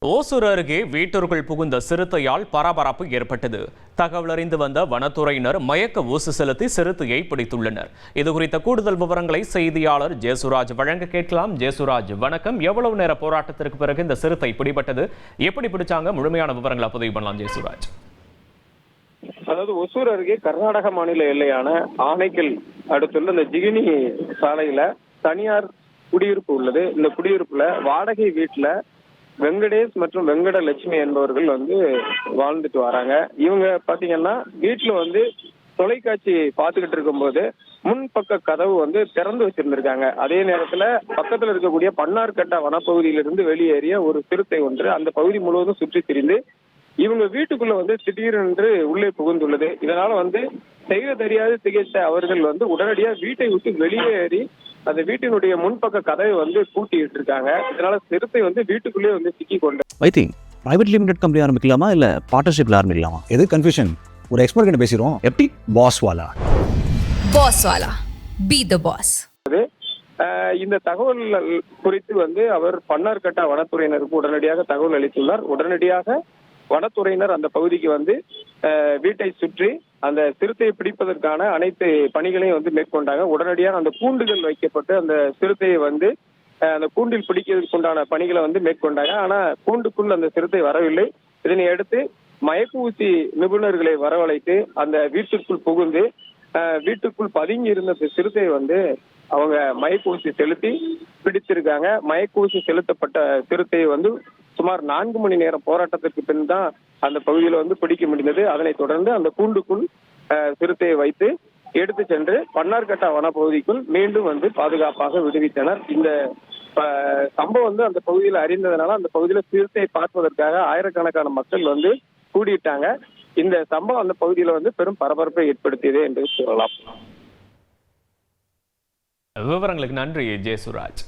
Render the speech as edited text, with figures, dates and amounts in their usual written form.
ஓசூர் அருகே வீட்டிற்குள் புகுந்த சிறுத்தையால் பரபரப்பு ஏற்பட்டது. தகவல் அறிந்து வந்த வனத்துறையினர் மயக்க ஊசி செலுத்தி சிறுத்தையை பிடித்துள்ளனர். இதுகுறித்த கூடுதல் விவரங்களை செய்தியாளர் ஜெயசுராஜ் வழங்க கேட்கலாம். ஜெயசுராஜ், வணக்கம். எவ்வளவு நேர போராட்டத்திற்கு பிறகு இந்த சிறுத்தை பிடிபட்டது? எப்படி பிடிச்சாங்க? முழுமையான விவரங்களை பதிவு பண்ணலாம் ஜெயசுராஜ். அதாவது ஒசூர் அருகே கர்நாடக மாநில எல்லையான ஆனைக்கல் அடுத்துள்ள இந்த ஜிகினி சாலையில தனியார் குடியிருப்பு உள்ளது. இந்த குடியிருப்புல வாடகை வீட்டுல வெங்கடேஷ் மற்றும் வெங்கடலட்சுமி என்பவர்கள் வாழ்ந்துட்டு வராங்க. இவங்க பாத்தீங்கன்னா வீட்டுல தொலைக்காட்சி பார்த்துக்கிட்டு இருக்கும்போது முன்பக்க கதவு திறந்து வச்சிருந்திருக்காங்க. அதே நேரத்துல பக்கத்துல இருக்கக்கூடிய பன்னார்கட்டா வனப்பகுதியிலிருந்து வெளியேறிய ஒரு சிறுத்தை ஒன்று அந்த பகுதி முழுவதும் சுற்றி திரிந்து இவங்க வீட்டுக்குள்ள திடீரென்று உள்ளே புகுந்துள்ளது. இதனால செய்ய தெரியாது திகைத்த அவர்கள் உடனடியா வீட்டை விட்டு வெளியேறி அந்த வீட்டினுடைய முன்பக்க கதவை பூட்டிட்டு இருக்காங்க. இதனால சிறுத்தை வீட்டுக்குள்ளேயே சிக்கி கொண்டு பிரைவேட் லிமிடெட் கம்பெனி ஆரம்பிக்கலாமா இல்ல பார்ட்னர்ஷிப்ல ஆரம்பிக்கலாமா? எது கன்ஃபியூஷன்? ஒரு எக்ஸ்பர்ட் கிட்ட பேசிரோம். எப்படி பாஸ் வாலா பி தி பாஸ். இந்த தகவல் குறித்து அவர் பன்னார்கட்டா வனத்துறையினருக்கு உடனடியாக தகவல் அளித்துள்ளார். உடனடியாக வனத்துறையினர் அந்த பகுதிக்கு வீட்டை சுற்றி அந்த சிறுத்தையை பிடிப்பதற்கான அனைத்து பணிகளையும் மேற்கொண்டாங்க. உடனடியாக அந்த கூண்டுகள் வைக்கப்பட்டு அந்த சிறுத்தையை அந்த கூண்டில் பிடிக்கிறதுக்கு உண்டான பணிகளை மேற்கொண்டாங்க. ஆனா கூண்டுக்குள் அந்த சிறுத்தை வரவில்லை. இதனை அடுத்து மயக்க ஊசி நிபுணர்களை வரவழைத்து அந்த வீட்டுக்குள் புகுந்து வீட்டுக்குள் பதுங்கி இருந்த சிறுத்தையை அவங்க மயக்க ஊசி செலுத்தி பிடித்திருக்காங்க. மயக்க ஊசி செலுத்தப்பட்ட சிறுத்தையை சுமார் 4 மணி நேரம் போராட்டத்திற்கு பின் தான் அந்த பகுதியில பிடிக்க முடிந்தது. அதனைத் தொடர்ந்து அந்த கூண்டுக்குள் சிறுத்தையை வைத்து எடுத்து சென்று பன்னார்கட்டா வனப்பகுதிக்குள் மீண்டும் பாதுகாப்பாக விடுவித்தனர். இந்த சம்பவம் அந்த பகுதியில் அறிந்ததுனால அந்த பகுதியில சிறுத்தையை பார்ப்பதற்காக ஆயிரக்கணக்கான மக்கள் கூடிட்டாங்க. இந்த சம்பவம் அந்த பகுதியில பெரும் பரபரப்பை ஏற்படுத்தியது என்று சொல்லலாம். விவரங்களுக்கு நன்றி ஜெயசுராஜ்.